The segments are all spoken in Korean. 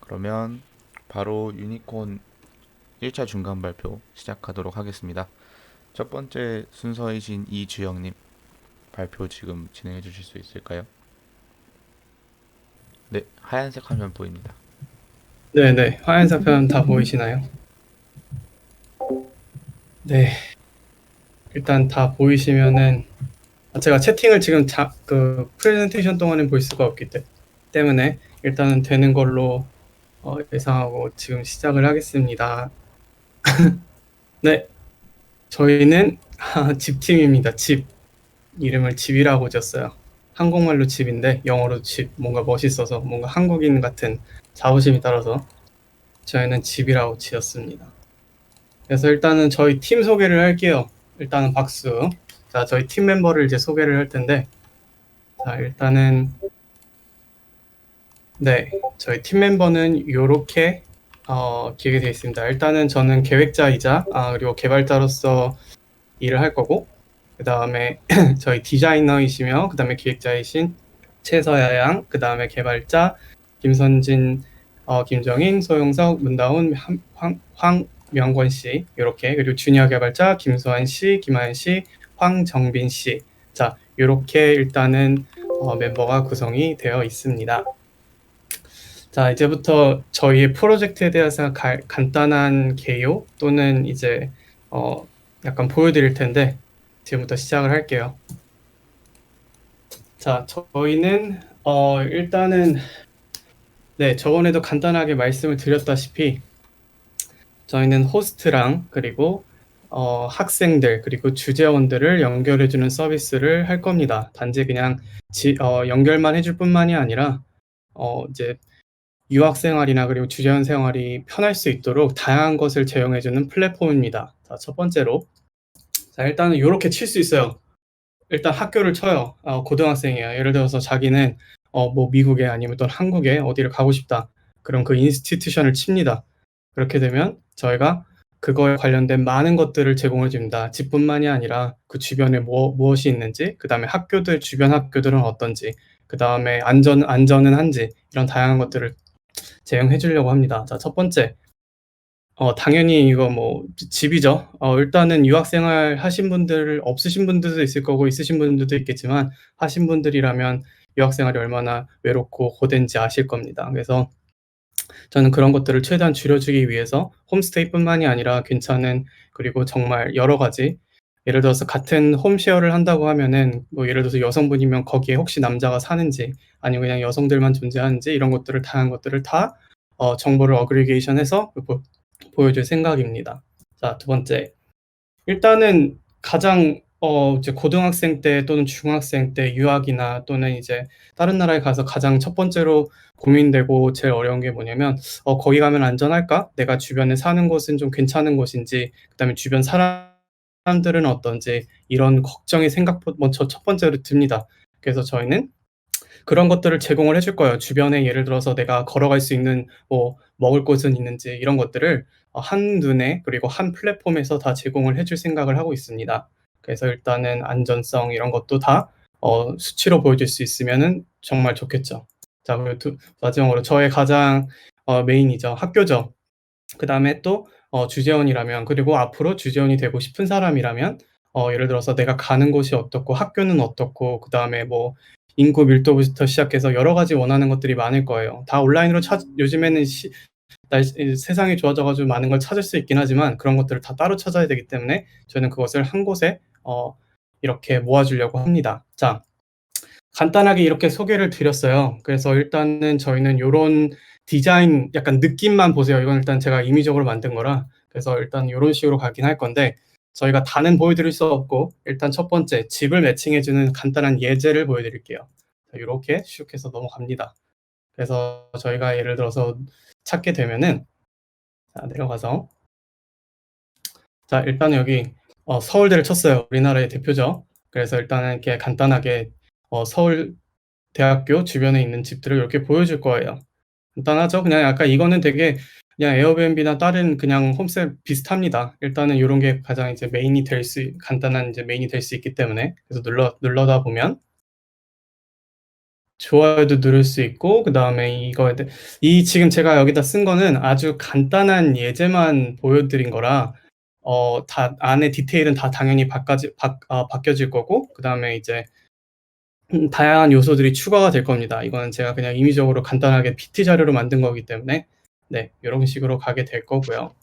그러면 바로 유니콘 1차 중간 발표 시작하도록 하겠습니다. 첫 번째 순서이신 이주영님 발표 지금 진행해 주실 수 있을까요? 네, 하얀색 화면 보입니다. 네네. 화면사 편 다 보이시나요? 네. 일단 다 보이시면은 제가 채팅을 지금 프레젠테이션 동안은 볼 수가 없기 때문에 일단은 되는 걸로 예상하고 지금 시작을 하겠습니다. 네. 저희는 집팀입니다. 집. 이름을 집이라고 지었어요. 한국말로 집인데 영어로 집. 뭔가 멋있어서 뭔가 한국인 같은 자부심이 따라서 저희는 집이라고 지었습니다. 그래서 일단은 저희 팀 소개를 할게요. 일단은 박수. 자, 저희 팀 멤버를 이제 소개를 할 텐데, 자, 일단은 네, 저희 팀 멤버는 요렇게 기획이 되어 있습니다. 일단은 저는 계획자이자 그리고 개발자로서 일을 할 거고, 그 다음에 저희 디자이너이시며 그 다음에 기획자이신 최서야 양, 그 다음에 개발자 김선진, 김정인, 소영석, 문다운, 황명권 씨 이렇게, 그리고 주니어 개발자 김소환 씨, 김하연 씨, 황정빈 씨. 자, 이렇게 일단은 멤버가 구성이 되어 있습니다. 자, 이제부터 저희의 프로젝트에 대해서 간단한 개요 또는 이제 약간 보여드릴 텐데 지금부터 시작을 할게요. 자, 저희는 일단은 네, 저번에도 간단하게 말씀을 드렸다시피 저희는 호스트랑 그리고 학생들 그리고 주재원들을 연결해주는 서비스를 할 겁니다. 단지 그냥 연결만 해줄 뿐만이 아니라 이제 유학 생활이나 그리고 주재원 생활이 편할 수 있도록 다양한 것을 제공해주는 플랫폼입니다. 자, 첫 번째로 자, 일단은 이렇게 칠 수 있어요. 일단 학교를 쳐요. 고등학생이에요. 예를 들어서 자기는 뭐 미국에 아니면 또 한국에 어디를 가고 싶다. 그럼 그 인스티튜션을 칩니다. 그렇게 되면 저희가 그거에 관련된 많은 것들을 제공해 줍니다. 집뿐만이 아니라 그 주변에 무엇이 있는지, 그 다음에 학교들, 주변 학교들은 어떤지, 그 다음에 안전은 한지, 이런 다양한 것들을 제공해 주려고 합니다. 자, 첫 번째. 당연히 이거 뭐 집이죠. 일단은 유학 생활 하신 분들 없으신 분들도 있을 거고 있으신 분들도 있겠지만 하신 분들이라면 유학 생활이 얼마나 외롭고 고된지 아실 겁니다. 그래서 저는 그런 것들을 최대한 줄여주기 위해서 홈스테이뿐만이 아니라 괜찮은 그리고 정말 여러 가지 예를 들어서 같은 홈쉐어를 한다고 하면은 뭐 예를 들어서 여성분이면 거기에 혹시 남자가 사는지 아니면 그냥 여성들만 존재하는지 이런 것들을 다양한 것들을 다 정보를 어그리게이션해서 보여줄 생각입니다. 자, 두 번째. 일단은 가장 이제 고등학생 때 또는 중학생 때 유학이나 또는 이제 다른 나라에 가서 가장 첫 번째로 고민되고 제일 어려운 게 뭐냐면 '거기 가면 안전할까? 내가 주변에 사는 곳은 좀 괜찮은 곳인지, 그다음에 주변 사람들은 어떤지.' 이런 걱정이 먼저 첫 번째로 듭니다. 그래서 저희는 그런 것들을 제공을 해줄 거예요. 주변에 예를 들어서 내가 걸어갈 수 있는 뭐 먹을 곳은 있는지 이런 것들을 한눈에 그리고 한 플랫폼에서 다 제공을 해줄 생각을 하고 있습니다. 그래서 일단은 안전성 이런 것도 다 수치로 보여줄 수 있으면은 정말 좋겠죠. 자, 그리고 마지막으로 저의 가장 메인이죠. 학교죠. 그다음에 또 주재원이라면 그리고 앞으로 주재원이 되고 싶은 사람이라면 예를 들어서 내가 가는 곳이 어떻고 학교는 어떻고 그다음에 뭐 인구 밀도부터 시작해서 여러 가지 원하는 것들이 많을 거예요. 다 온라인으로 요즘에는 세상이 좋아져 가지고 많은 걸 찾을 수 있긴 하지만 그런 것들을 다 따로 찾아야 되기 때문에 저는 그것을 한 곳에 이렇게 모아 주려고 합니다. 자, 간단하게 이렇게 소개를 드렸어요. 그래서 일단은 저희는 요런 디자인 약간 느낌만 보세요. 이건 일단 제가 임의적으로 만든 거라. 그래서 일단 요런 식으로 가긴 할 건데 저희가 다는 보여드릴 수 없고 일단 첫 번째 집을 매칭해 주는 간단한 예제를 보여드릴게요. 자, 요렇게 슉 해서 넘어갑니다. 그래서 저희가 예를 들어서 찾게 되면은 자, 내려가서 자, 일단은 여기 서울대를 쳤어요. 우리나라의 대표죠. 그래서 일단은 이렇게 간단하게 서울 대학교 주변에 있는 집들을 이렇게 보여줄 거예요. 간단하죠? 그냥 약간 이거는 되게 그냥 에어비앤비나 다른 그냥 홈스테 비슷합니다. 일단은 요런 게 가장 이제 간단한 이제 메인이 될 수 있기 때문에. 그래서 눌러다 보면 좋아요도 누를 수 있고, 그 다음에 이 지금 제가 여기다 쓴 거는 아주 간단한 예제만 보여드린 거라, 다 안에 디테일은 다 당연히 바뀌어질 거고, 그 다음에 이제 다양한 요소들이 추가가 될 겁니다. 이거는 제가 그냥 임의적으로 간단하게 PT 자료로 만든 거기 때문에, 네, 이런 식으로 가게 될 거고요.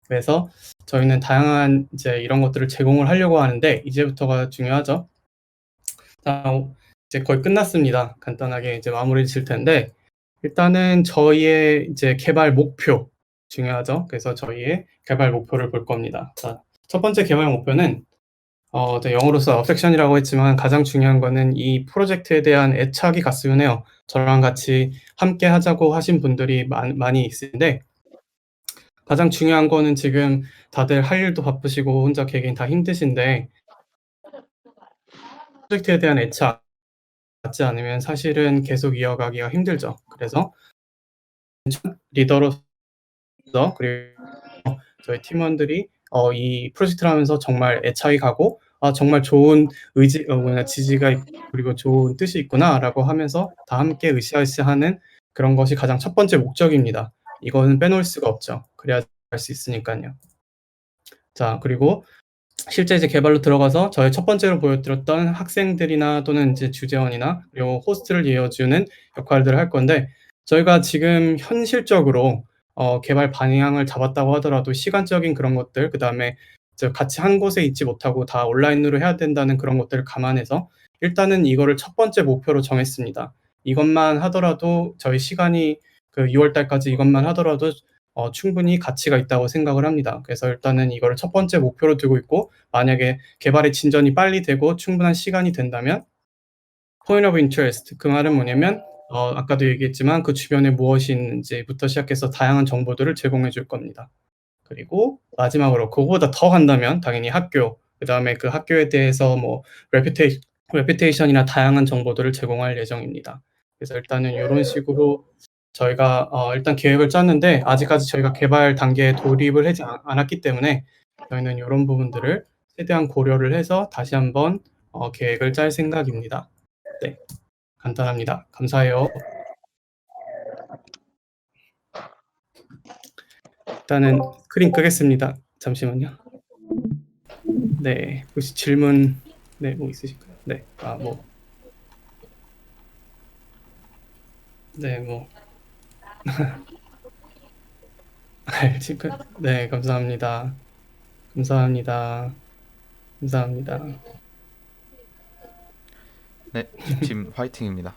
그래서 저희는 다양한 이제 이런 것들을 제공을 하려고 하는데, 이제부터가 중요하죠. 자, 이제 거의 끝났습니다. 간단하게 이제 마무리 질 텐데, 일단은 저희의 이제 개발 목표 중요하죠. 그래서 저희의 개발 목표를 볼 겁니다. 자, 첫 번째 개발 목표는 영어로서 obsession이라고 했지만 가장 중요한 거는 이 프로젝트에 대한 애착이 갔으면 해요. 저랑 같이 함께 하자고 하신 분들이 많이 있는데, 가장 중요한 거는 지금 다들 할 일도 바쁘시고 혼자 계긴 다 힘드신데, 프로젝트에 대한 애착 갖지 않으면 사실은 계속 이어가기가 힘들죠. 그래서 리더로서, 그리고 저희 팀원들이 이 프로젝트를 하면서 정말 애착이 가고, 정말 좋은 지지가 있고, 그리고 좋은 뜻이 있구나라고 하면서 다 함께 으쌰으쌰하는 그런 것이 가장 첫 번째 목적입니다. 이거는 빼놓을 수가 없죠. 그래야 할 수 있으니까요. 자, 그리고 실제 이제 개발로 들어가서 저희 첫 번째로 보여드렸던 학생들이나 또는 이제 주재원이나 그리고 호스트를 이어주는 역할들을 할 건데, 저희가 지금 현실적으로 개발 방향을 잡았다고 하더라도 시간적인 그런 것들, 그다음에 같이 한 곳에 있지 못하고 다 온라인으로 해야 된다는 그런 것들을 감안해서 일단은 이거를 첫 번째 목표로 정했습니다. 이것만 하더라도 저희 시간이 그 6월 달까지 이것만 하더라도 충분히 가치가 있다고 생각을 합니다. 그래서 일단은 이거를 첫 번째 목표로 두고 있고, 만약에 개발의 진전이 빨리 되고 충분한 시간이 된다면 point of interest, 그 말은 뭐냐면 아까도 얘기했지만 그 주변에 무엇이 있는지부터 시작해서 다양한 정보들을 제공해 줄 겁니다. 그리고 마지막으로 그거보다 더 간다면 당연히 학교, 그다음에 그 학교에 대해서 뭐 레퓨테이션이나 다양한 정보들을 제공할 예정입니다. 그래서 일단은 이런 식으로 저희가 일단 계획을 짰는데, 아직까지 저희가 개발 단계에 돌입을 하지 않았기 때문에 저희는 이런 부분들을 최대한 고려를 해서 다시 한번 계획을 짤 생각입니다. 네, 간단합니다. 감사해요. 일단은 스크린 끄겠습니다. 잠시만요. 네, 혹시 질문 뭐 있으실까요? 네, 지금 네, 감사합니다. 감사합니다. 감사합니다. 네, 팀 화이팅입니다.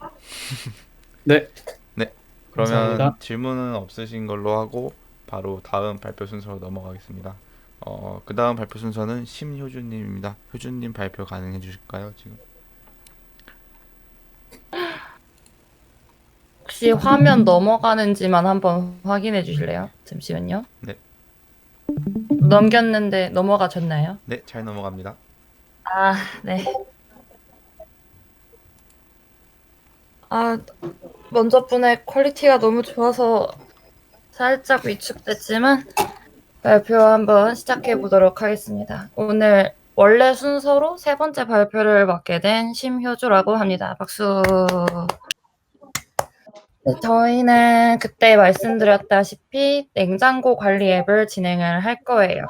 네, 네, 그러면 감사합니다. 질문은 없으신 걸로 하고 바로 다음 발표 순서로 넘어가겠습니다. 그 다음 발표 순서는 심효준님입니다. 효준님 발표 가능해 주실까요, 지금? 혹시 화면 넘어가는지만 한번 확인해 주실래요? 잠시만요. 네. 넘겼는데 넘어가셨나요? 네, 잘 넘어갑니다. 아, 네. 먼저 분의 퀄리티가 너무 좋아서 살짝 위축됐지만 발표 한번 시작해 보도록 하겠습니다. 오늘 원래 순서로 세 번째 발표를 맡게 된 심효주라고 합니다. 박수. 네, 저희는 그때 말씀드렸다시피 냉장고 관리 앱을 진행을 할 거예요.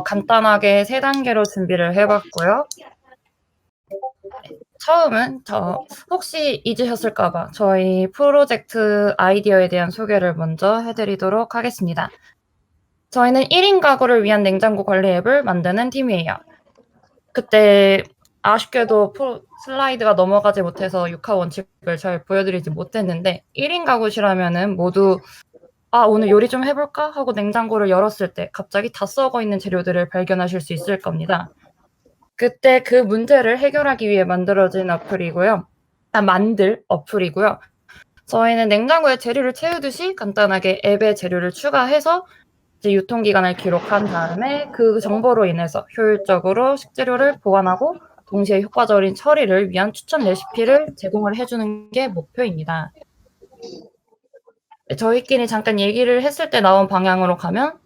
간단하게 3단계로 준비를 해봤고요. 처음은 혹시 잊으셨을까봐 저희 프로젝트 아이디어에 대한 소개를 먼저 해드리도록 하겠습니다. 저희는 1인 가구를 위한 냉장고 관리 앱을 만드는 팀이에요. 그때 아쉽게도 슬라이드가 넘어가지 못해서 6화 원칙을 잘 보여드리지 못했는데, 1인 가구시라면은 모두 오늘 요리 좀 해볼까? 하고 냉장고를 열었을 때 갑자기 다 썩어 있는 재료들을 발견하실 수 있을 겁니다. 그때 그 문제를 해결하기 위해 만들어진 만들 어플이고요. 저희는 냉장고에 재료를 채우듯이 간단하게 앱에 재료를 추가해서 이제 유통기간을 기록한 다음에 그 정보로 인해서 효율적으로 식재료를 보관하고 동시에 효과적인 처리를 위한 추천 레시피를 제공을 해주는 게 목표입니다. 저희끼리 잠깐 얘기를 했을 때 나온 방향으로 가면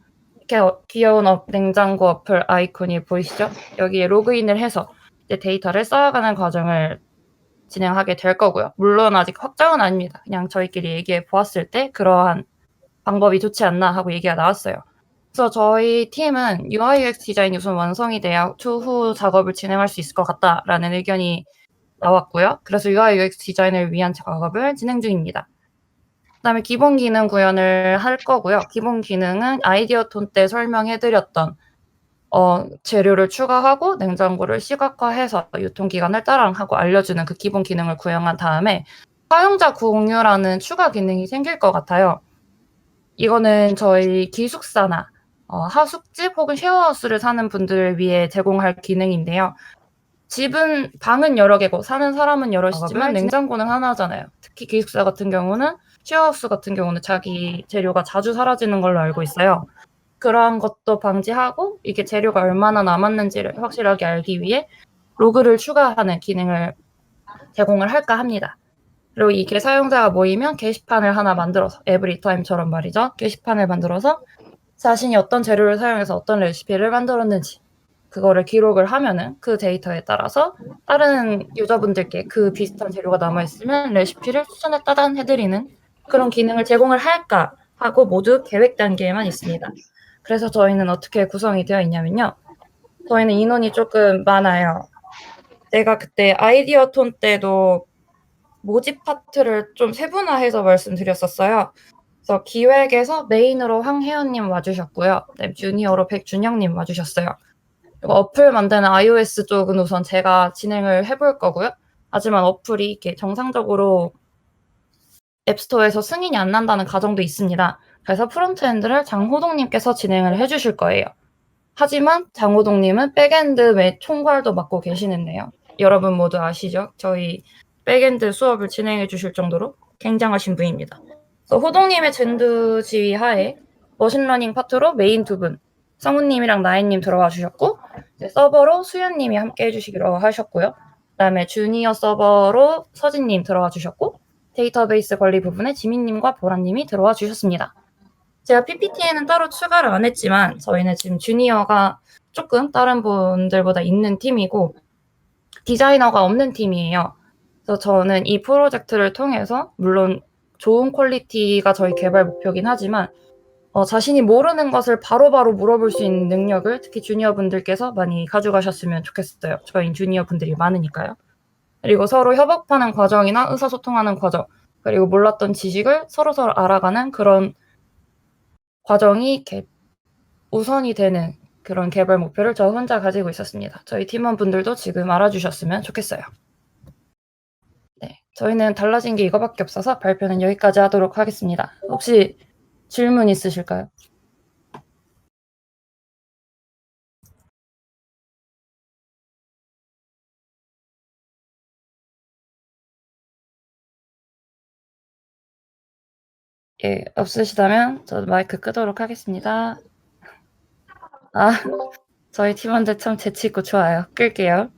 이렇게 귀여운 냉장고 어플 아이콘이 보이시죠? 여기에 로그인을 해서 이제 데이터를 쌓아가는 과정을 진행하게 될 거고요. 물론 아직 확정은 아닙니다. 그냥 저희끼리 얘기해 보았을 때 그러한 방법이 좋지 않나 하고 얘기가 나왔어요. 그래서 저희 팀은 UI UX 디자인이 우선 완성이 돼야 추후 작업을 진행할 수 있을 것 같다라는 의견이 나왔고요. 그래서 UI UX 디자인을 위한 작업을 진행 중입니다. 그다음에 기본 기능 구현을 할 거고요. 기본 기능은 아이디어 톤 때 설명해드렸던 재료를 추가하고 냉장고를 시각화해서 유통기간을 따랑하고 알려주는 그 기본 기능을 구현한 다음에 사용자 공유라는 추가 기능이 생길 것 같아요. 이거는 저희 기숙사나 하숙집 혹은 쉐어하우스를 사는 분들을 위해 제공할 기능인데요. 방은 여러 개고 사는 사람은 여럿이지만 냉장고는 하나잖아요. 특히 기숙사 같은 경우는 쉐어하우스 같은 경우는 자기 재료가 자주 사라지는 걸로 알고 있어요. 그러한 것도 방지하고 이게 재료가 얼마나 남았는지를 확실하게 알기 위해 로그를 추가하는 기능을 제공을 할까 합니다. 그리고 이게 사용자가 모이면 게시판을 하나 만들어서 에브리타임처럼 말이죠. 게시판을 만들어서 자신이 어떤 재료를 사용해서 어떤 레시피를 만들었는지 그거를 기록을 하면은 그 데이터에 따라서 다른 유저분들께 그 비슷한 재료가 남아있으면 레시피를 추천에 따단해드리는 그런 기능을 제공을 할까 하고 모두 계획 단계에만 있습니다. 그래서 저희는 어떻게 구성이 되어 있냐면요. 저희는 인원이 조금 많아요. 제가 그때 아이디어 톤 때도 모집 파트를 좀 세분화해서 말씀드렸었어요. 그래서 기획에서 메인으로 황혜연님 와주셨고요. 네, 주니어로 백준영님 와주셨어요. 그리고 어플 만드는 iOS 쪽은 우선 제가 진행을 해볼 거고요. 하지만 어플이 이렇게 정상적으로 앱스토어에서 승인이 안 난다는 가정도 있습니다. 그래서 프론트엔드를 장호동님께서 진행을 해주실 거예요. 하지만 장호동님은 백엔드 총괄도 맡고 계시는데요. 여러분 모두 아시죠? 저희 백엔드 수업을 진행해 주실 정도로 굉장하신 분입니다. 그래서 호동님의 젠드 지휘 하에 머신러닝 파트로 메인 두 분, 성우님이랑 나인님 들어와 주셨고 서버로 수연님이 함께 해주시기로 하셨고요. 그다음에 주니어 서버로 서진님 들어와 주셨고 데이터베이스 관리 부분에 지민님과 보라님이 들어와 주셨습니다. 제가 PPT에는 따로 추가를 안 했지만 저희는 지금 주니어가 조금 다른 분들보다 있는 팀이고 디자이너가 없는 팀이에요. 그래서 저는 이 프로젝트를 통해서 물론 좋은 퀄리티가 저희 개발 목표긴 하지만 자신이 모르는 것을 바로바로 물어볼 수 있는 능력을 특히 주니어 분들께서 많이 가져가셨으면 좋겠어요. 저희 주니어 분들이 많으니까요. 그리고 서로 협업하는 과정이나 의사소통하는 과정, 그리고 몰랐던 지식을 서로서로 알아가는 그런 과정이 이렇게 우선이 되는 그런 개발 목표를 저 혼자 가지고 있었습니다. 저희 팀원분들도 지금 알아주셨으면 좋겠어요. 네, 저희는 달라진 게 이거밖에 없어서 발표는 여기까지 하도록 하겠습니다. 혹시 질문 있으실까요? 예, 없으시다면 저 마이크 끄도록 하겠습니다. 아, 저희 팀원들 참 재치있고 좋아요. 끌게요.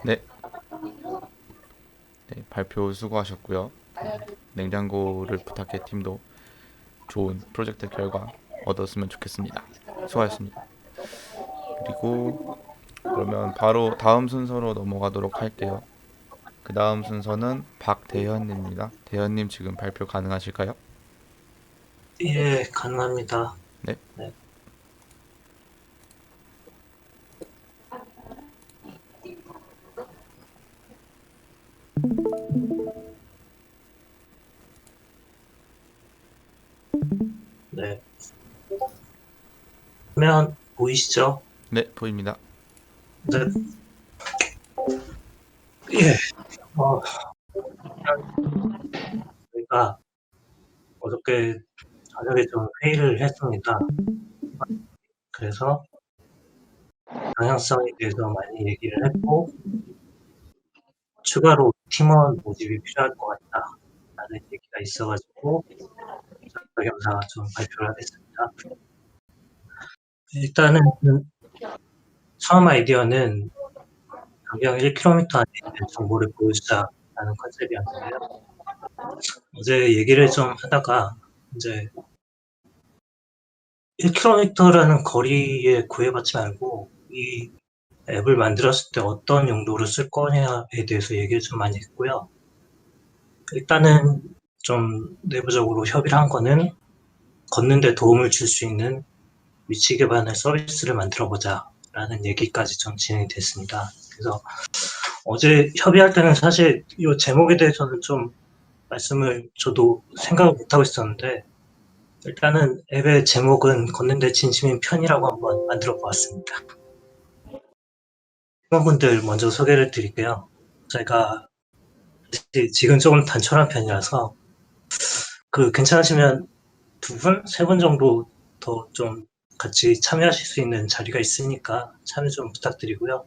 네. 네, 발표 수고하셨고요. 냉장고를 부탁해 팀도 좋은 프로젝트 결과 얻었으면 좋겠습니다. 수고하셨습니다. 그리고 그러면 바로 다음 순서로 넘어가도록 할게요. 그 다음 순서는 박대현님입니다. 대현님 지금 발표 가능하실까요? 예, 가능합니다. 네. 네. 네. 화면 보이시죠? 네, 보입니다. 네. 예. 저희가 어저께 저녁에 좀 회의를 했습니다. 그래서 방향성에 대해서 많이 얘기를 했고, 추가로 팀원 모집이 필요할 것 같다라는 얘기가 있어가지고, 영상을 좀 발표를 하겠습니다. 일단은 처음 아이디어는 반경 1km 안에 있는 정보를 보여주자라는 컨셉이었는데요. 어제 얘기를 좀 하다가 이제 1km라는 거리에 구애받지 말고 이 앱을 만들었을 때 어떤 용도로 쓸 거냐에 대해서 얘기를 좀 많이 했고요. 일단은 좀 내부적으로 협의를 한 거는 걷는 데 도움을 줄 수 있는 위치 기반의 서비스를 만들어 보자 라는 얘기까지 좀 진행이 됐습니다. 그래서 어제 협의할 때는 사실 이 제목에 대해서는 좀 말씀을 저도 생각을 못하고 있었는데, 일단은 앱의 제목은 걷는데 진심인 편이라고 한번 만들어 보았습니다. 팀원분들 먼저 소개를 드릴게요. 제가 지금 조금 단촐한 편이라서 괜찮으시면 2분, 3분 정도 더 좀 같이 참여하실 수 있는 자리가 있으니까 참여 좀 부탁드리고요.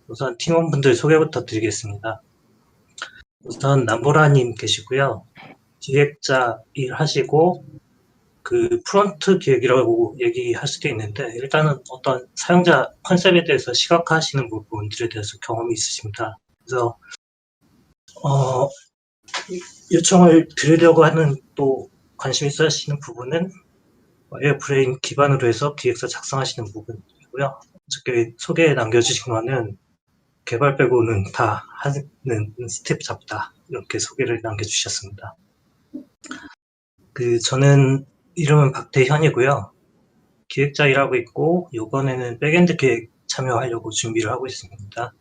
우선 팀원분들 소개부터 드리겠습니다. 우선 남보라님 계시고요. 기획자 일하시고 프론트 기획이라고 얘기할 수도 있는데, 일단은 어떤 사용자 컨셉에 대해서 시각화하시는 부분들에 대해서 경험이 있으십니다. 그래서 요청을 드리려고 하는 또 관심 있어 하시는 부분은 에어프레임 기반으로 해서 기획서 작성하시는 부분이고요. 어저께 소개에 남겨주신 거는 개발 빼고는 다 하는 스텝 잡다, 이렇게 소개를 남겨주셨습니다. 저는 이름은 박대현이고요. 기획자 일하고 있고, 이번에는 백엔드 기획 참여하려고 준비를 하고 있습니다.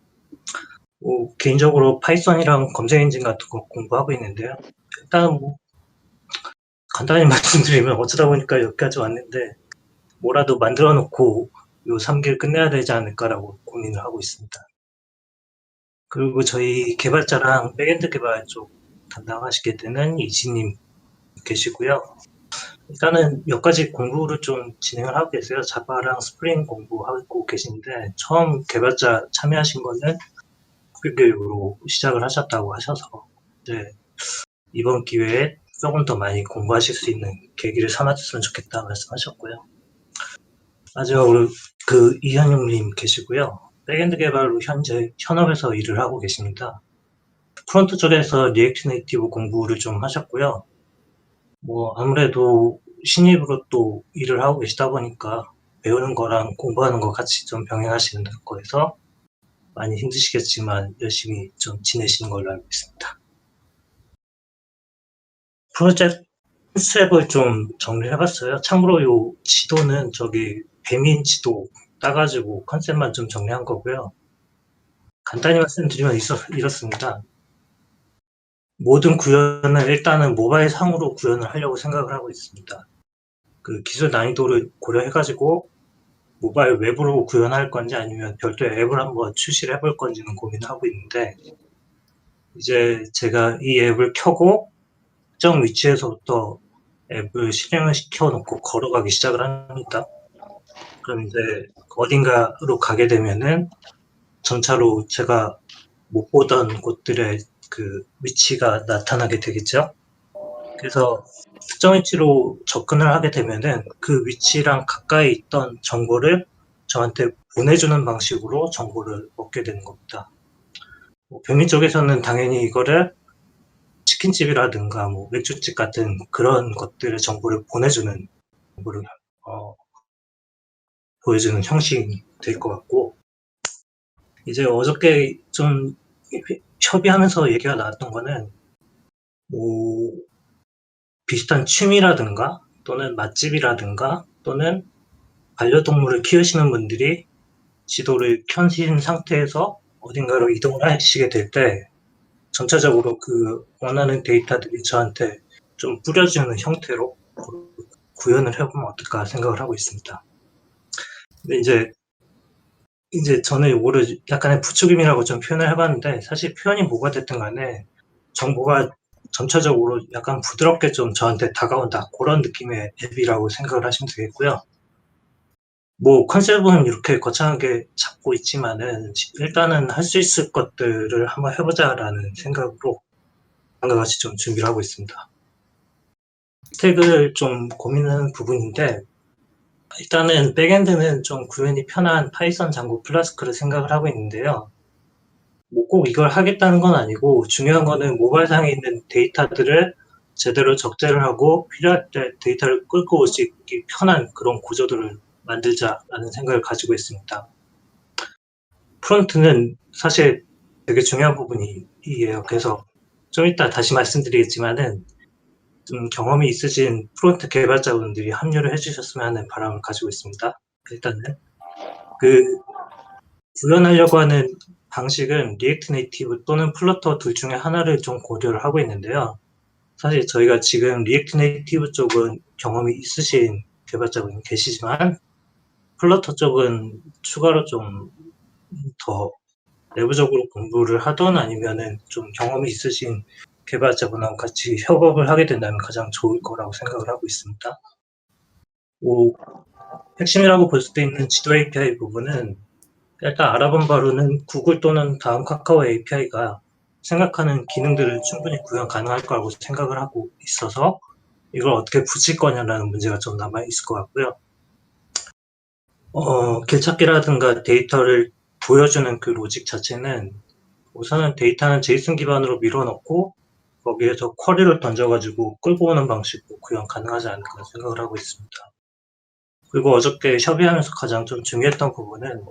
개인적으로 파이썬이랑 검색 엔진 같은 거 공부하고 있는데요. 일단 간단히 말씀드리면 어쩌다 보니까 여기까지 왔는데, 뭐라도 만들어 놓고 요 3개를 끝내야 되지 않을까라고 고민을 하고 있습니다. 그리고 저희 개발자랑 백엔드 개발 쪽 담당하시게 되는 이지님 계시고요. 일단은 몇 가지 공부를 좀 진행을 하고 계세요. 자바랑 스프링 공부하고 계신데, 처음 개발자 참여하신 거는 교육으로 시작을 하셨다고 하셔서, 이번 기회에 조금 더 많이 공부하실 수 있는 계기를 삼았으면 좋겠다 말씀하셨고요. 마지막으로 이현용님 계시고요. 백엔드 개발로 현재 현업에서 일을 하고 계십니다. 프론트 쪽에서 리액트 네이티브 공부를 좀 하셨고요. 아무래도 신입으로 또 일을 하고 계시다 보니까 배우는 거랑 공부하는 거 같이 좀 병행하시는 거에서 많이 힘드시겠지만 열심히 좀 지내시는 걸로 알고 있습니다. 프로젝트 컨셉을 좀 정리를 해봤어요. 참고로 요 지도는 배민 지도 따가지고 컨셉만 좀 정리한 거고요. 간단히 말씀드리면 이렇습니다. 모든 구현을 일단은 모바일 상으로 구현을 하려고 생각을 하고 있습니다. 기술 난이도를 고려해가지고 모바일 웹으로 구현할 건지 아니면 별도의 앱을 한번 출시를 해볼 건지는 고민을 하고 있는데, 이제 제가 이 앱을 켜고 특정 위치에서부터 앱을 실행을 시켜놓고 걸어가기 시작을 합니다. 그럼 이제 어딘가로 가게 되면은 전차로 제가 못 보던 곳들의 위치가 나타나게 되겠죠. 그래서 특정 위치로 접근을 하게 되면은 그 위치랑 가까이 있던 정보를 저한테 보내주는 방식으로 정보를 얻게 되는 겁니다. 배민 쪽에서는 당연히 이거를 치킨집이라든가 맥주집 같은 그런 것들의 정보를 보내주는 정보를 보여주는 형식이 될 것 같고, 이제 어저께 좀 협의하면서 얘기가 나왔던 거는 비슷한 취미라든가 또는 맛집이라든가 또는 반려동물을 키우시는 분들이 지도를 켜신 상태에서 어딘가로 이동을 하시게 될 때 전체적으로 원하는 데이터들이 저한테 좀 뿌려지는 형태로 구현을 해보면 어떨까 생각을 하고 있습니다. 근데 이제 저는 이거를 약간의 부추김이라고 좀 표현을 해봤는데, 사실 표현이 뭐가 됐든 간에 정보가 전체적으로 약간 부드럽게 좀 저한테 다가온다, 그런 느낌의 앱이라고 생각을 하시면 되겠고요. 컨셉은 이렇게 거창하게 잡고 있지만은 일단은 할 수 있을 것들을 한번 해보자라는 생각으로 방과 같이 좀 준비를 하고 있습니다. 스택을 좀 고민하는 부분인데, 일단은 백엔드는 좀 구현이 편한 파이썬 장고 플라스크를 생각을 하고 있는데요. 꼭 이걸 하겠다는 건 아니고, 중요한 거는 모바일상에 있는 데이터들을 제대로 적재를 하고 필요할 때 데이터를 끌고 올 수 있기 편한 그런 구조들을 만들자라는 생각을 가지고 있습니다. 프론트는 사실 되게 중요한 부분이에요. 그래서 좀 이따 다시 말씀드리겠지만은 좀 경험이 있으신 프론트 개발자분들이 합류를 해주셨으면 하는 바람을 가지고 있습니다. 일단은 그 구현하려고 하는 방식은 리액트 네이티브 또는 플러터 둘 중에 하나를 좀 고려를 하고 있는데요. 사실 저희가 지금 리액트 네이티브 쪽은 경험이 있으신 개발자분이 계시지만 플러터 쪽은 추가로 좀 더 내부적으로 공부를 하던 아니면은 좀 경험이 있으신 개발자분하고 같이 협업을 하게 된다면 가장 좋을 거라고 생각을 하고 있습니다. 뭐 핵심이라고 볼 수도 있는 지도 API 부분은 일단 알아본 바로는 구글 또는 다음 카카오 API가 생각하는 기능들을 충분히 구현 가능할 거라고 생각을 하고 있어서 이걸 어떻게 붙일 거냐라는 문제가 좀 남아 있을 것 같고요. 길찾기라든가 데이터를 보여주는 그 로직 자체는 우선은 데이터는 제이슨 기반으로 밀어넣고 거기에서 쿼리를 던져가지고 끌고 오는 방식으로 구현 가능하지 않을까 생각을 하고 있습니다. 그리고 어저께 협의하면서 가장 좀 중요했던 부분은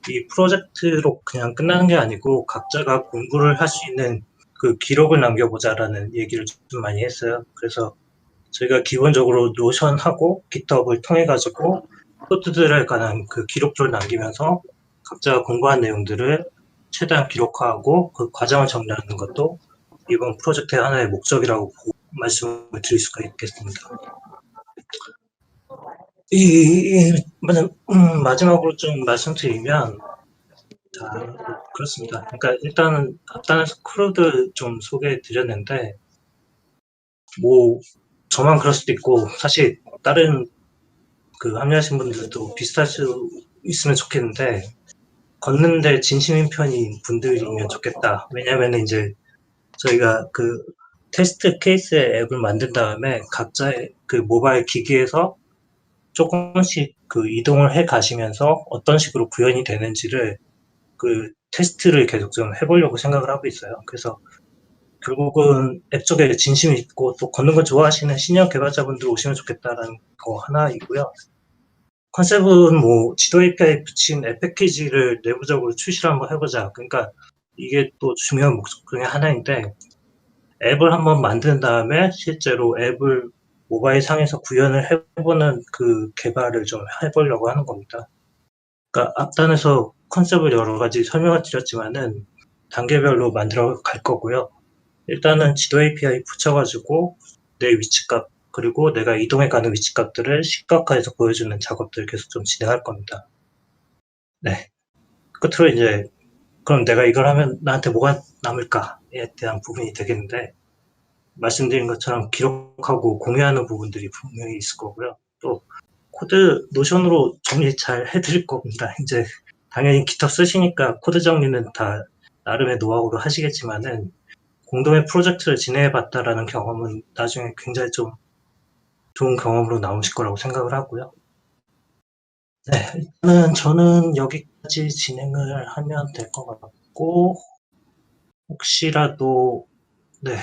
이 프로젝트로 그냥 끝나는 게 아니고 각자가 공부를 할 수 있는 그 기록을 남겨보자라는 얘기를 좀 많이 했어요. 그래서 저희가 기본적으로 노션하고 깃허브를 통해 가지고 코드들에 관한 그 기록들을 남기면서 각자가 공부한 내용들을 최대한 기록하고 그 과정을 정리하는 것도 이번 프로젝트의 하나의 목적이라고 말씀을 드릴 수가 있겠습니다. 마지막으로 좀 말씀드리면, 그렇습니다. 그러니까 일단은 앞단에서 크루드 좀 소개해 드렸는데, 뭐, 저만 그럴 수도 있고, 사실 다른 그 합류하신 분들도 비슷할 수 있으면 좋겠는데, 걷는데 진심인 편인 분들이면 좋겠다. 왜냐면은 이제 저희가 그 테스트 케이스의 앱을 만든 다음에 각자의 그 모바일 기기에서 조금씩 그 이동을 해 가시면서 어떤 식으로 구현이 되는지를 그 테스트를 계속 좀 해보려고 생각을 하고 있어요. 그래서 결국은 앱 쪽에 진심이 있고 또 걷는 걸 좋아하시는 시니어 개발자분들 오시면 좋겠다라는 거 하나이고요. 컨셉은 뭐 지도 API 붙인 앱 패키지를 내부적으로 출시를 한번 해보자. 그러니까 이게 또 중요한 목적 중에 하나인데 앱을 한번 만든 다음에 실제로 앱을 모바일 상에서 구현을 해보는 그 개발을 좀 해보려고 하는 겁니다. 그러니까 앞단에서 컨셉을 여러 가지 설명을 드렸지만은 단계별로 만들어 갈 거고요. 일단은 지도 API 붙여가지고 내 위치값 그리고 내가 이동해 가는 위치값들을 시각화해서 보여주는 작업들을 계속 좀 진행할 겁니다. 네. 끝으로 이제 그럼 내가 이걸 하면 나한테 뭐가 남을까에 대한 부분이 되겠는데 말씀드린 것처럼 기록하고 공유하는 부분들이 분명히 있을 거고요. 또 코드 노션으로 정리 잘 해드릴 겁니다. 이제 당연히 GitHub 쓰시니까 코드 정리는 다 나름의 노하우로 하시겠지만은 공동의 프로젝트를 진행해봤다라는 경험은 나중에 굉장히 좀 좋은 경험으로 남으실 거라고 생각을 하고요. 네, 일단은 저는 여기까지 진행을 하면 될 것 같고 혹시라도 네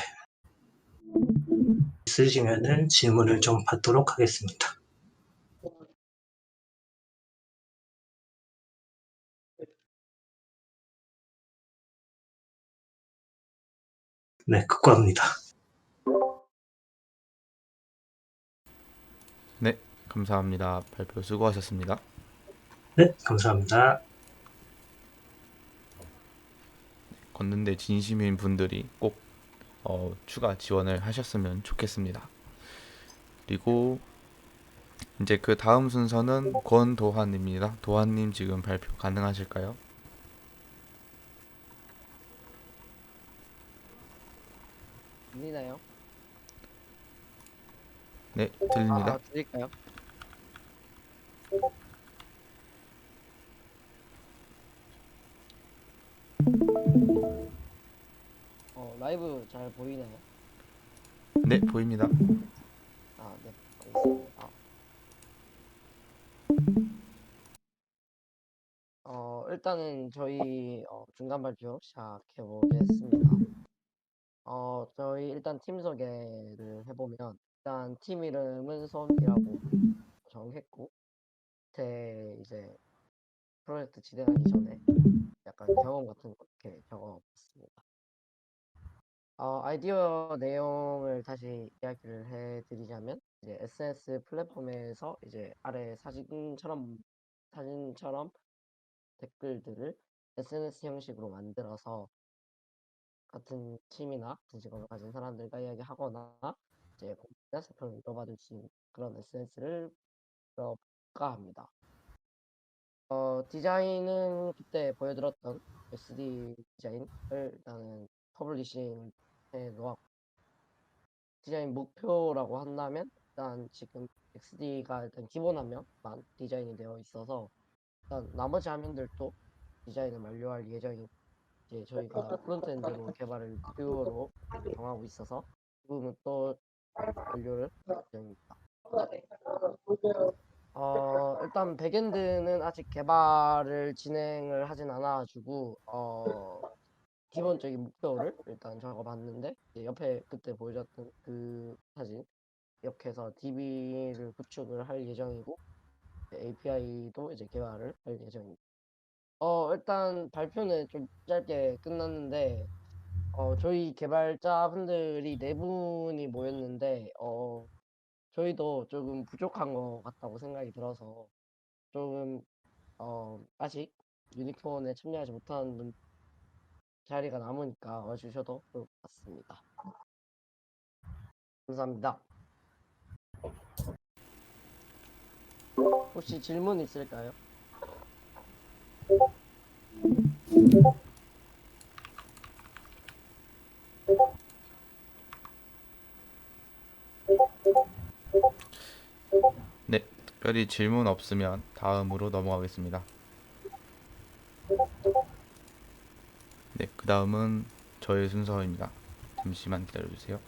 있으시면은 질문을 좀 받도록 하겠습니다. 네, 극과입니다. 네, 감사합니다. 발표 수고하셨습니다. 네, 감사합니다. 걷는데 진심인 분들이 꼭 추가 지원을 하셨으면 좋겠습니다. 그리고 이제 그 다음 순서는 권도환입니다. 도환님 지금 발표 가능하실까요? 들리나요? 네, 들립니다. 들릴까요? 라이브 잘 보이나요? 네, 보입니다. 네, 알겠습니다. 일단은 저희 중간 발표 시작해 보겠습니다. 저희 일단 팀 소개를 해보면, 일단 팀 이름은 손이라고 정했고, 이제 프로젝트 진행하기 전에 약간 경험 같은 거 이렇게 적어봤습니다. 아이디어 내용을 다시 이야기를 해드리자면, 이제 SNS 플랫폼에서 이제 아래 사진처럼 댓글들을 SNS 형식으로 만들어서 같은 취미나 같은 직업을 가진 사람들과 이야기하거나 이제 공부나 세평을 읽어받을 수 있는 그런 SNS를 볼까 합니다. 디자인은 그때 보여드렸던 SD 디자인을 일단은 퍼블리싱 해놓았고, 디자인 목표라고 한다면 일단 지금 XD가 일단 기본 화면만 디자인이 되어 있어서 일단 나머지 화면들도 디자인을 완료할 예정이고, 이제 저희가 프론트엔드로 개발을 듀오로 정하고 있어서 그 부분 또 완료를 할 예정입니다. 일단 백엔드는 아직 개발을 진행을 하진 않아가지고 기본적인 목표를 일단 적어봤는데, 이제 옆에 그때 보여줬던 그 사진 이렇게 해서 DB를 구축을 할 예정이고, API도 이제 개발을 할 예정입니다. 일단 발표는 좀 짧게 끝났는데, 저희 개발자분들이 4분이 모였는데, 저희도 조금 부족한 것 같다고 생각이 들어서 조금, 아직 유니콘에 참여하지 못한 분 자리가 남으니까 와주셔도 좋을 것 같습니다. 감사합니다. 혹시 질문 있을까요? 네, 특별히 질문 없으면 다음으로 넘어가겠습니다. 네, 그 다음은 저의 순서입니다. 잠시만 기다려주세요.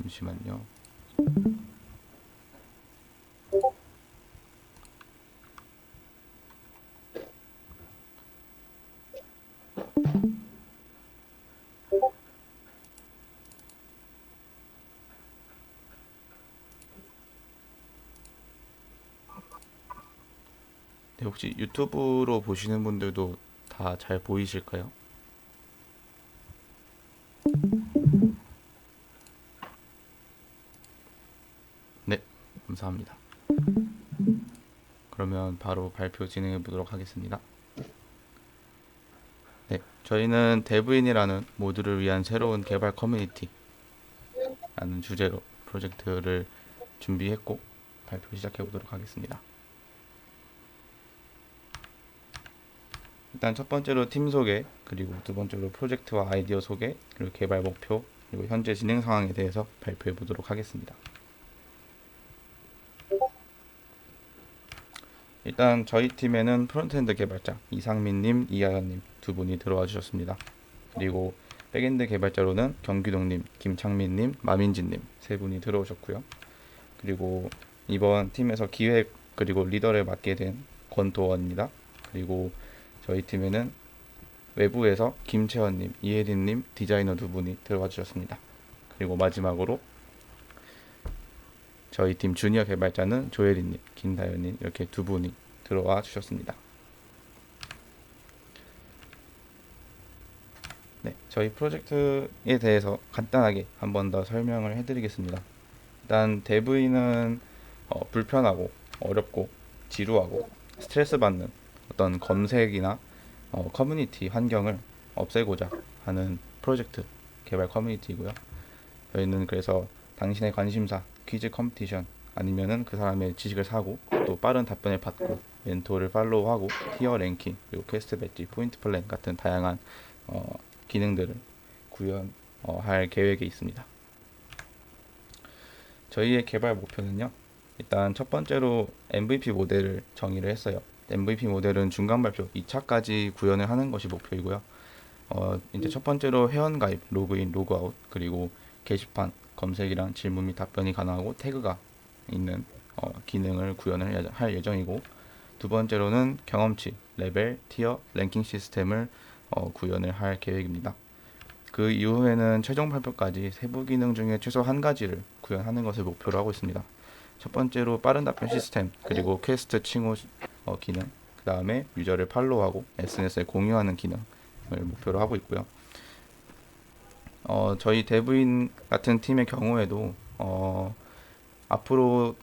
잠시만요. 네, 혹시 유튜브로 보시는 분들도 다 잘 보이실까요? 네, 감사합니다. 그러면 바로 발표 진행해 보도록 하겠습니다. 네, 저희는 데브인이라는 모두를 위한 새로운 개발 커뮤니티라는 주제로 프로젝트를 준비했고 발표 시작해 보도록 하겠습니다. 일단 첫 번째로 팀 소개, 그리고 두 번째로 프로젝트와 아이디어 소개, 그리고 개발 목표, 그리고 현재 진행 상황에 대해서 발표해 보도록 하겠습니다. 일단 저희 팀에는 프론트엔드 개발자 이상민님, 이하연님 두 분이 들어와 주셨습니다. 그리고 백엔드 개발자로는 경규동님, 김창민님, 마민진님 세 분이 들어오셨고요. 그리고 이번 팀에서 기획 그리고 리더를 맡게 된 권도원입니다. 그리고 저희 팀에는 외부에서 김채원님, 이혜린님 디자이너 두 분이 들어와 주셨습니다. 그리고 마지막으로 저희 팀 주니어 개발자는 조혜린님, 김다현님 이렇게 두 분이 들어와 주셨습니다. 네, 저희 프로젝트에 대해서 간단하게 한 번 더 설명을 해드리겠습니다. 일단 데브인은 불편하고 어렵고 지루하고 스트레스 받는 어떤 검색이나 커뮤니티 환경을 없애고자 하는 프로젝트 개발 커뮤니티이고요. 저희는 그래서 당신의 관심사, 퀴즈 컴피티션, 아니면은 그 사람의 지식을 사고 또 빠른 답변을 받고 멘토를 팔로우하고 티어 랭킹 그리고 퀘스트 배지, 포인트 플랜 같은 다양한 기능들을 구현할 계획에 있습니다. 저희의 개발 목표는요. 일단 첫 번째로 MVP 모델을 정의를 했어요. MVP 모델은 중간 발표 2차까지 구현을 하는 것이 목표이고요. 이제 첫 번째로 회원가입, 로그인, 로그아웃, 그리고 게시판, 검색이랑 질문 및 답변이 가능하고 태그가 있는 기능을 구현을 할 예정이고, 두 번째로는 경험치, 레벨, 티어, 랭킹 시스템을 구현을 할 계획입니다. 그 이후에는 최종 발표까지 세부 기능 중에 최소 한 가지를 구현하는 것을 목표로 하고 있습니다. 첫 번째로 빠른 답변 시스템, 그리고 퀘스트 칭호 기능, 그 다음에 유저를 팔로우하고 SNS에 공유하는 기능을 목표로 하고 있고요. 저희 데브인 같은 팀의 경우에도 앞으로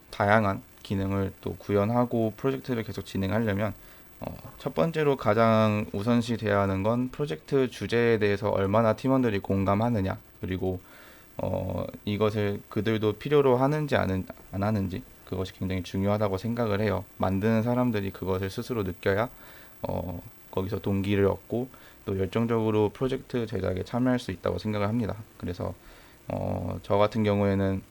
다양한 기능을 또 구현하고 프로젝트를 계속 진행하려면 첫 번째로 가장 우선시 돼야 하는 건 프로젝트 주제에 대해서 얼마나 팀원들이 공감하느냐, 그리고 이것을 그들도 필요로 하는지 안 하는지, 그것이 굉장히 중요하다고 생각을 해요. 만드는 사람들이 그것을 스스로 느껴야 거기서 동기를 얻고 또 열정적으로 프로젝트 제작에 참여할 수 있다고 생각을 합니다. 그래서 저 같은 경우에는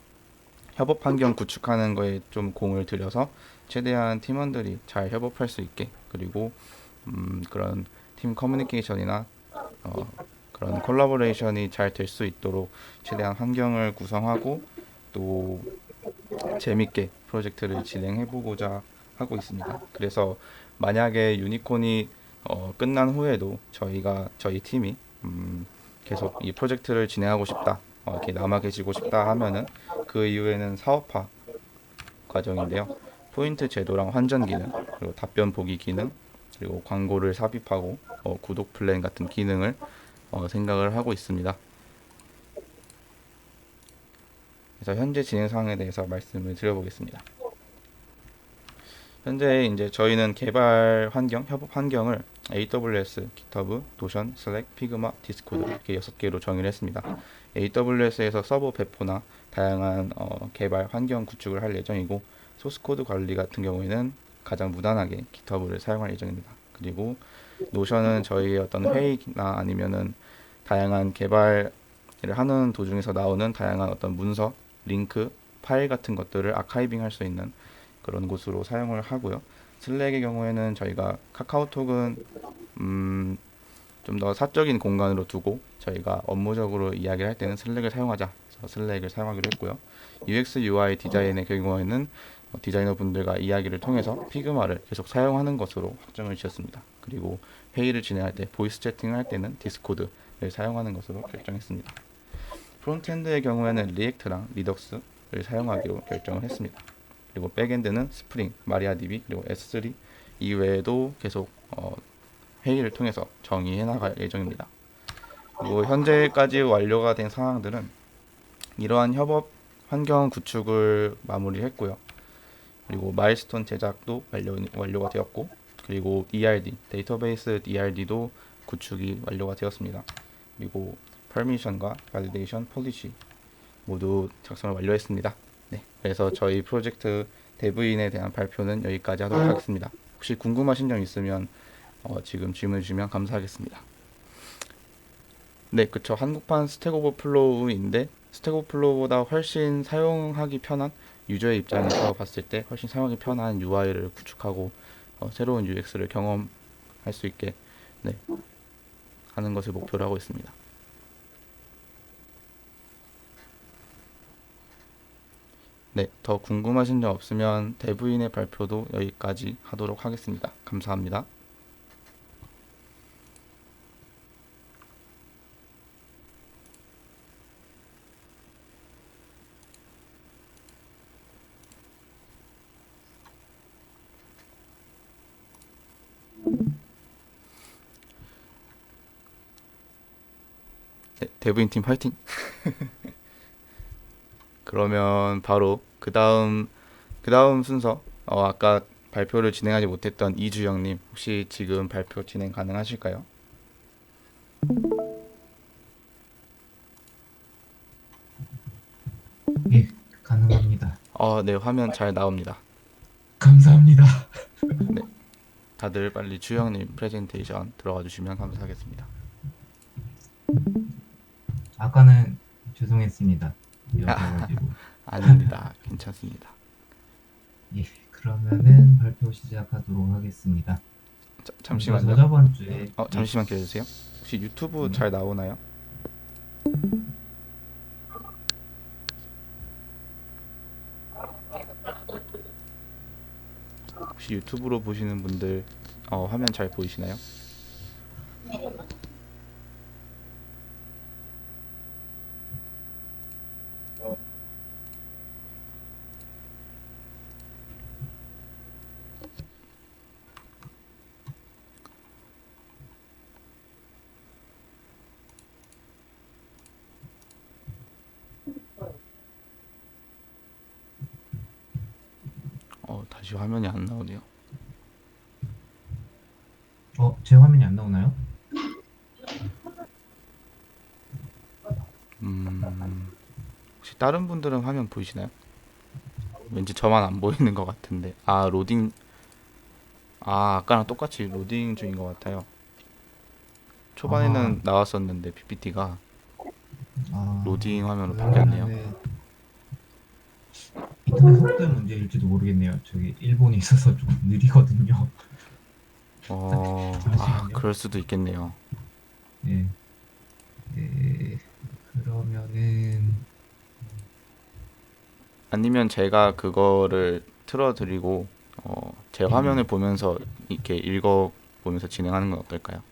협업 환경 구축하는 거에 좀 공을 들여서 최대한 팀원들이 잘 협업할 수 있게, 그리고 그런 팀 커뮤니케이션이나 그런 콜라보레이션이 잘 될 수 있도록 최대한 환경을 구성하고 또 재밌게 프로젝트를 진행해 보고자 하고 있습니다. 그래서 만약에 유니콘이 끝난 후에도 저희 팀이 계속 이 프로젝트를 진행하고 싶다, 이렇게 남아 계시고 싶다 하면은 그 이후에는 사업화 과정인데요. 포인트 제도랑 환전 기능, 그리고 답변 보기 기능, 그리고 광고를 삽입하고 구독 플랜 같은 기능을 생각을 하고 있습니다. 그래서 현재 진행 상황에 대해서 말씀을 드려보겠습니다. 현재 이제 저희는 개발 환경, 협업 환경을 AWS, GitHub, 노션, 슬랙, 피그마, 디스코드 이렇게 6개로 정의를 했습니다. AWS에서 서버 배포나 다양한 개발 환경 구축을 할 예정이고, 소스코드 관리 같은 경우에는 가장 무난하게 GitHub를 사용할 예정입니다. 그리고 노션은 저희의 어떤 회의나 아니면은 다양한 개발을 하는 도중에서 나오는 다양한 어떤 문서, 링크, 파일 같은 것들을 아카이빙 할 수 있는 그런 곳으로 사용을 하고요. 슬랙의 경우에는 저희가 카카오톡은 좀 더 사적인 공간으로 두고 저희가 업무적으로 이야기를 할 때는 슬랙을 사용하자 해서 슬랙을 사용하기로 했고요. UX, UI 디자인의 경우에는 디자이너 분들과 이야기를 통해서 피그마를 계속 사용하는 것으로 확정을 지었습니다. 그리고 회의를 진행할 때, 보이스 채팅을 할 때는 디스코드를 사용하는 것으로 결정했습니다. 프론트엔드의 경우에는 리액트랑 리덕스를 사용하기로 결정을 했습니다. 그리고 백엔드는 스프링, 마리아DB, 그리고 S3 이외에도 계속 회의를 통해서 정의해 나갈 예정입니다. 그리고 현재까지 완료가 된 상황들은 이러한 협업 환경 구축을 마무리했고요. 그리고 마일스톤 제작도 완료가 되었고, 그리고 ERD, 데이터베이스 ERD도 구축이 완료가 되었습니다. 그리고 퍼미션과 발리데이션 폴리시 모두 작성을 완료했습니다. 네, 그래서 저희 프로젝트 데브인에 대한 발표는 여기까지 하도록 하겠습니다. 혹시 궁금하신 점 있으면 지금 질문 주시면 감사하겠습니다. 네, 그쵸. 한국판 스택 오버플로우인데 스택 오버플로우보다 훨씬 사용하기 편한, 유저의 입장에서 봤을 때 훨씬 사용하기 편한 UI를 구축하고 새로운 UX를 경험할 수 있게 하는 것을 목표로 하고 있습니다. 네, 더 궁금하신 점 없으면 데브인의 발표도 여기까지 하도록 하겠습니다. 감사합니다. 네, 데브인 팀 파이팅! 그러면 바로 그 다음 순서, 아까 발표를 진행하지 못했던 이주영님, 혹시 지금 발표 진행 가능하실까요? 예, 가능합니다. 네, 화면 잘 나옵니다. 감사합니다. 다들 빨리 주영님 프레젠테이션 들어가 주시면 감사하겠습니다. 아까는 죄송했습니다. 이어져가지고. 아닙니다. 괜찮습니다. 예, 그러면은 발표 시작하도록 하겠습니다. 잠시만요. 저번 주에 잠시만 기다려주세요. 혹시 유튜브 잘 나오나요? 혹시 유튜브로 보시는 분들 화면 잘 보이시나요? 다시 화면이 안 나오네요. 제 화면이 안 나오나요? 혹시 다른 분들은 화면 보이시나요? 왠지 저만 안 보이는 것 같은데. 로딩. 아까랑 똑같이 로딩 중인 것 같아요. 초반에는 나왔었는데 PPT가 로딩 화면으로 바뀌었네요. 인터넷 속도 문제일지도 모르겠네요. 저기 일본에 있어서 좀 느리거든요. 잠시만요. 그럴 수도 있겠네요. 네. 그러면은 아니면 제가 그거를 틀어드리고 제 화면을 보면서 이렇게 읽어 보면서 진행하는 건 어떨까요?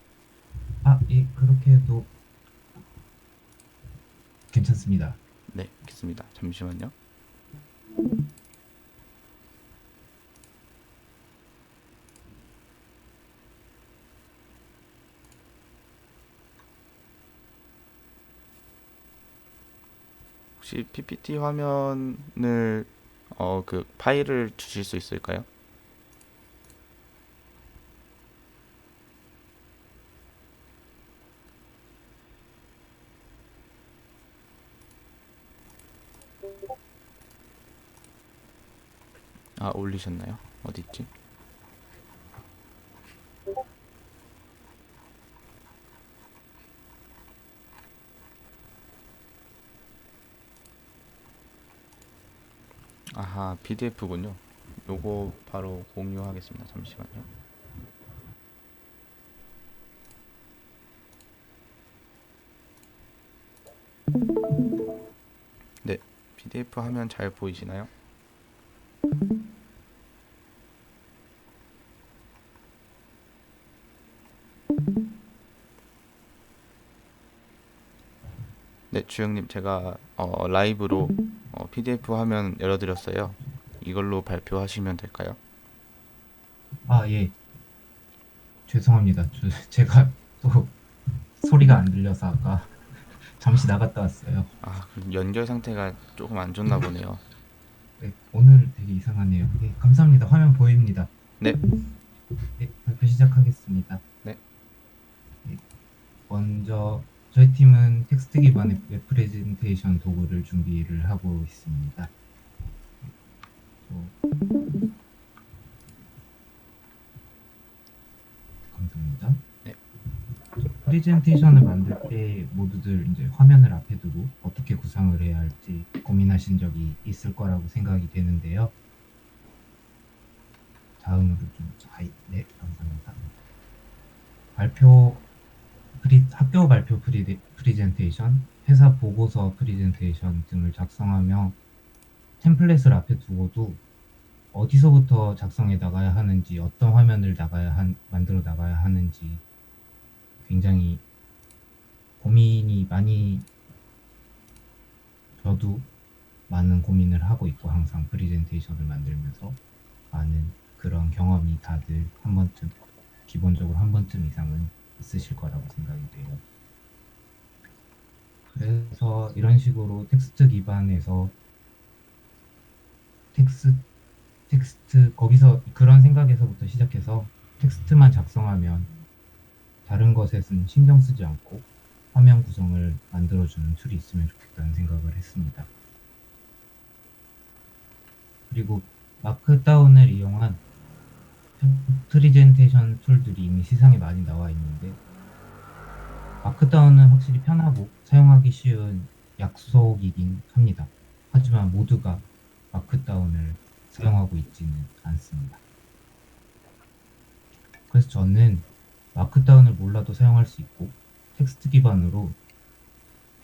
예, 그렇게 해도 괜찮습니다. 네, 알겠습니다. 잠시만요. 혹시 PPT 화면을 그 파일을 주실 수 있을까요? 올리셨나요? 어디 있지? 아하, PDF군요. 요거 바로 공유하겠습니다. 잠시만요. 네, PDF 화면 잘 보이시나요? 네, 주영님 제가 라이브로 PDF 화면 열어드렸어요. 이걸로 발표하시면 될까요? 예. 죄송합니다. 제가 또 소리가 안 들려서 아까 잠시 나갔다 왔어요. 그럼 연결 상태가 조금 안 좋나 보네요. 네, 오늘 되게 이상하네요. 네, 감사합니다. 화면 보입니다. 네. 네, 발표 시작하겠습니다. 네. 먼저 저희 팀은 텍스트 기반의 웹 프레젠테이션 도구를 준비를 하고 있습니다. 감사합니다. 네. 프레젠테이션을 만들 때 모두들 이제 화면을 앞에 두고 어떻게 구상을 해야 할지 고민하신 적이 있을 거라고 생각이 되는데요. 다음으로 네, 감사합니다. 학교 발표 프레젠테이션, 회사 보고서 프레젠테이션 등을 작성하며 템플릿을 앞에 두고도 어디서부터 작성해 나가야 하는지, 어떤 화면을 만들어 나가야 하는지 굉장히 고민이 저도 많은 고민을 하고 있고 항상 프레젠테이션을 만들면서 많은 그런 경험이 다들 기본적으로 한 번쯤 이상은 있으실 거라고 생각이 돼요. 그래서 이런 식으로 텍스트 기반에서 거기서 그런 생각에서부터 시작해서 텍스트만 작성하면 다른 것에는 신경 쓰지 않고 화면 구성을 만들어주는 툴이 있으면 좋겠다는 생각을 했습니다. 그리고 마크다운을 이용한 프리젠테이션 툴들이 이미 시장에 많이 나와 있는데 마크다운은 확실히 편하고 사용하기 쉬운 약속이긴 합니다. 하지만 모두가 마크다운을 사용하고 있지는 않습니다. 그래서 저는 마크다운을 몰라도 사용할 수 있고 텍스트 기반으로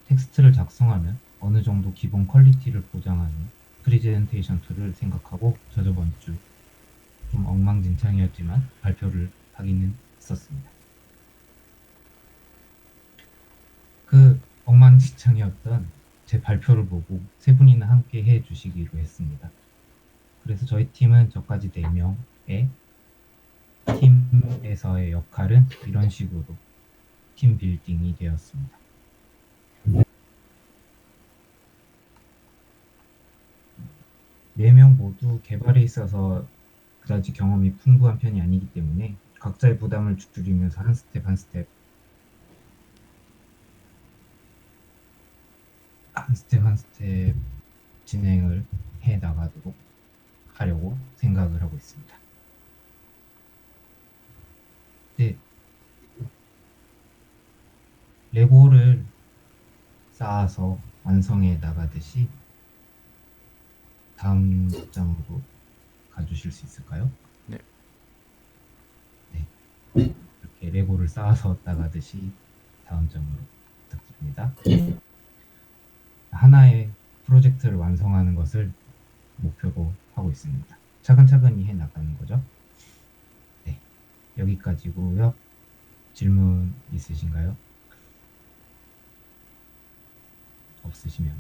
텍스트를 작성하면 어느 정도 기본 퀄리티를 보장하는 프리젠테이션 툴을 생각하고 저번 주 좀 엉망진창이었지만 발표를 하기는 했었습니다. 그 엉망진창이었던 제 발표를 보고 세 분이나 함께 해주시기로 했습니다. 그래서 저희 팀은 저까지 4명의 팀에서의 역할은 이런 식으로 팀 빌딩이 되었습니다. 네 명 모두 개발에 있어서 그다지 경험이 풍부한 편이 아니기 때문에 각자의 부담을 줄이면서 한 스텝 한 스텝 진행을 해 나가도록 하려고 생각을 하고 있습니다. 네, 레고를 쌓아서 완성해 나가듯이 다음 장으로 가주실 수 있을까요? 네. 네, 이렇게 레고를 쌓아서 나가듯이 다음 장으로 부탁드립니다. 하나의 프로젝트를 완성하는 것을 목표로 하고 있습니다. 차근차근히 해 나가는 거죠. 네, 여기까지고요. 질문 있으신가요? 없으시면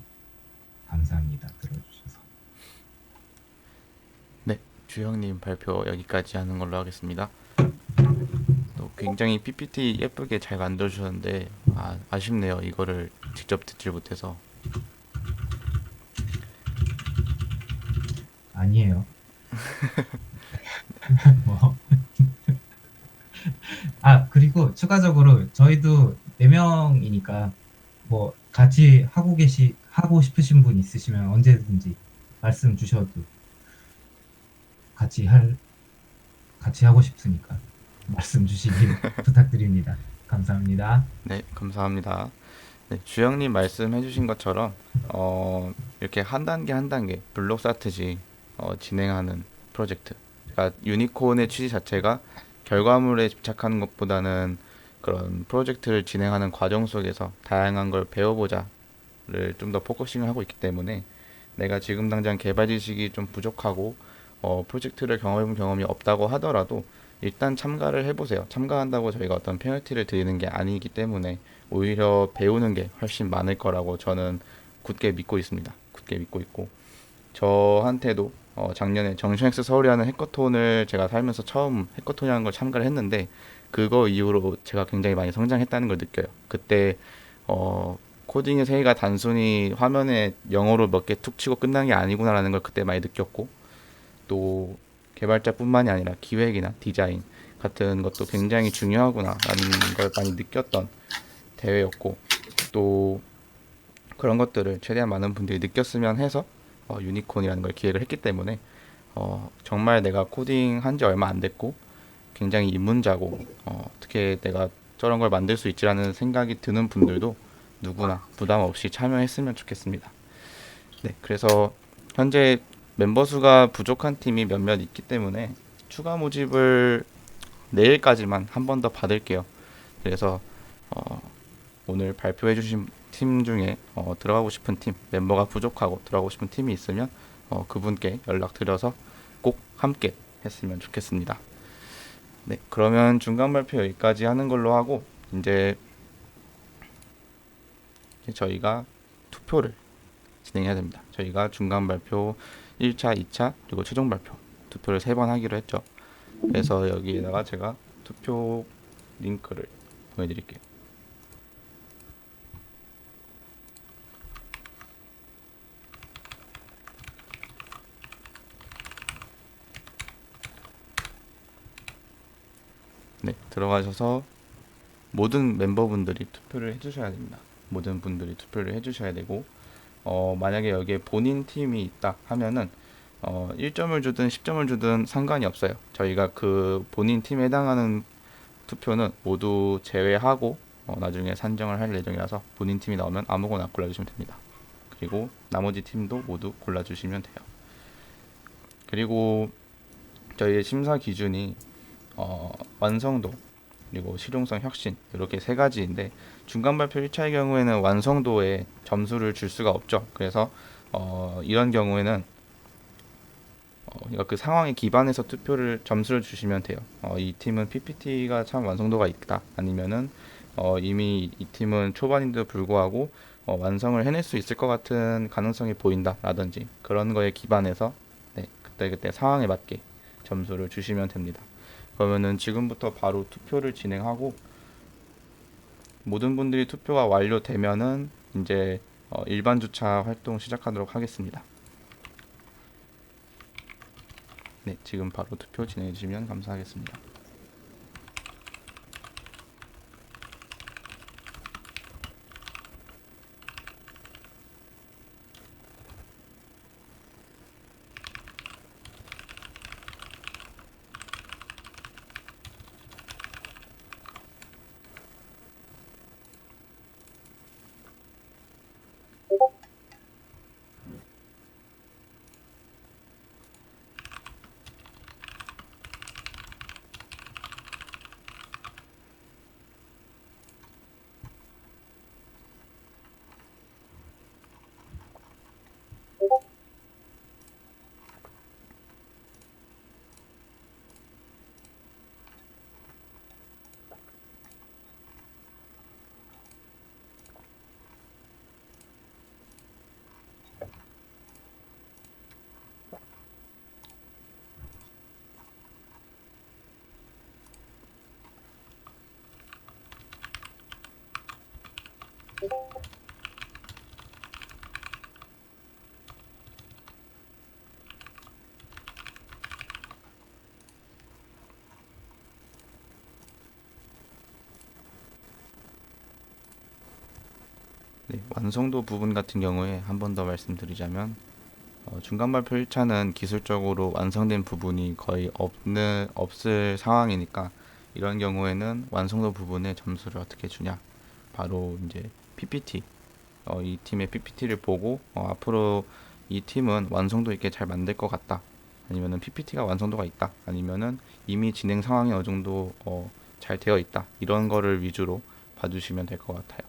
감사합니다. 들어주셔서. 네, 주영님 발표 여기까지 하는 걸로 하겠습니다. 또 굉장히 PPT 예쁘게 잘 만들어주셨는데 아쉽네요. 이거를 직접 듣질 못해서. 아니에요. 뭐. 그리고 추가적으로 저희도 4명이니까 뭐 같이 하고 싶으신 분 있으시면 언제든지 말씀 주셔도 같이 하고 싶으니까 말씀 주시길 부탁드립니다. 감사합니다. 네, 감사합니다. 네, 주영님 말씀해주신 것처럼 이렇게 한 단계 한 단계 블록 쌓듯이 진행하는 프로젝트. 그러니까 유니콘의 취지 자체가 결과물에 집착하는 것보다는 그런 프로젝트를 진행하는 과정 속에서 다양한 걸 배워보자를 좀 더 포커싱을 하고 있기 때문에 내가 지금 당장 개발 지식이 좀 부족하고 프로젝트를 경험해본 경험이 없다고 하더라도 일단 참가를 해보세요. 참가한다고 저희가 어떤 페널티를 드리는 게 아니기 때문에 오히려 배우는 게 훨씬 많을 거라고 저는 굳게 믿고 있습니다. 굳게 믿고 있고 저한테도 작년에 정신엑스 서울이 하는 해커톤을 제가 살면서 처음 해커톤이라는 걸 참가를 했는데 그거 이후로 제가 굉장히 많이 성장했다는 걸 느껴요. 그때 코딩의 세계가 단순히 화면에 영어로 몇 개 툭 치고 끝난 게 아니구나라는 걸 그때 많이 느꼈고 또 개발자뿐만이 아니라 기획이나 디자인 같은 것도 굉장히 중요하구나라는 걸 많이 느꼈던 대회였고 또 그런 것들을 최대한 많은 분들이 느꼈으면 해서 유니콘이라는 걸 기획을 했기 때문에 정말 내가 코딩 한 지 얼마 안 됐고 굉장히 입문자고 어떻게 내가 저런 걸 만들 수 있지라는 생각이 드는 분들도 누구나 부담 없이 참여했으면 좋겠습니다. 네, 그래서 현재 멤버 수가 부족한 팀이 몇몇 있기 때문에 추가 모집을 내일까지만 한 번 더 받을게요. 그래서 오늘 발표해 주신 팀 중에 들어가고 싶은 팀, 멤버가 부족하고 들어가고 싶은 팀이 있으면 그분께 연락드려서 꼭 함께 했으면 좋겠습니다. 네, 그러면 중간 발표 여기까지 하는 걸로 하고 이제 저희가 투표를 진행해야 됩니다. 저희가 중간 발표 1차, 2차, 그리고 최종 발표 투표를 3번 하기로 했죠. 그래서 여기에다가 제가 투표 링크를 보내드릴게요. 네, 들어가셔서 모든 멤버분들이 투표를 해주셔야 됩니다. 모든 분들이 투표를 해주셔야 되고 만약에 여기에 본인 팀이 있다 하면은 1점을 주든 10점을 주든 상관이 없어요. 저희가 그 본인 팀에 해당하는 투표는 모두 제외하고 나중에 산정을 할 예정이라서 본인 팀이 나오면 아무거나 골라주시면 됩니다. 그리고 나머지 팀도 모두 골라주시면 돼요. 그리고 저희의 심사 기준이 완성도, 그리고 실용성, 혁신 이렇게 세 가지인데 중간 발표 1차의 경우에는 완성도에 점수를 줄 수가 없죠. 그래서 이런 경우에는 그러니까 그 상황에 기반해서 점수를 주시면 돼요. 이 팀은 PPT가 참 완성도가 있다. 아니면은 이미 이 팀은 초반인데도 불구하고 완성을 해낼 수 있을 것 같은 가능성이 보인다. 라든지 그런 거에 기반해서 네, 그때 상황에 맞게 점수를 주시면 됩니다. 그러면은 지금부터 바로 투표를 진행하고 모든 분들이 투표가 완료되면은 이제 일반 주차 활동 시작하도록 하겠습니다. 네, 지금 바로 투표 진행해 주시면 감사하겠습니다. 네, 완성도 부분 같은 경우에 한 번 더 말씀드리자면 중간 발표 1차는 기술적으로 완성된 부분이 거의 없을 상황이니까 이런 경우에는 완성도 부분에 점수를 어떻게 주냐, 바로 이제 PPT, 이 팀의 PPT를 보고 앞으로 이 팀은 완성도 있게 잘 만들 것 같다, 아니면은 PPT가 완성도가 있다, 아니면은 이미 진행 상황이 어느 정도 잘 되어 있다, 이런 거를 위주로 봐주시면 될 것 같아요.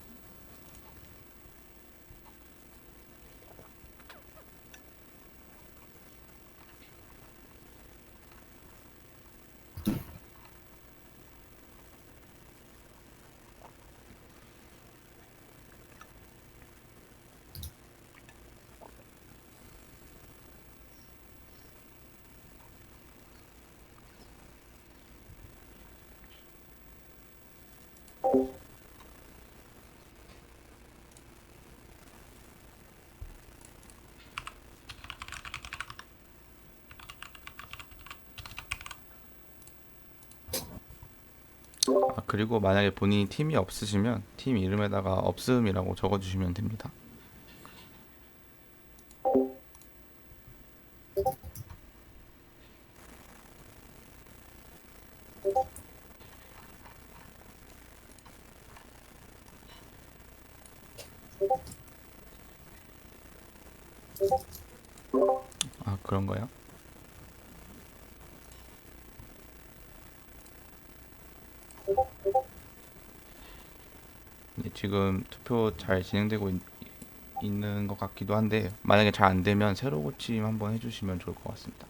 그리고 만약에 본인이 팀이 없으시면 팀 이름에다가 없음이라고 적어주시면 됩니다. 그런가요? 네, 지금 투표 잘 진행되고 있는 것 같기도 한데 만약에 잘 안 되면 새로 고침 한번 해주시면 좋을 것 같습니다.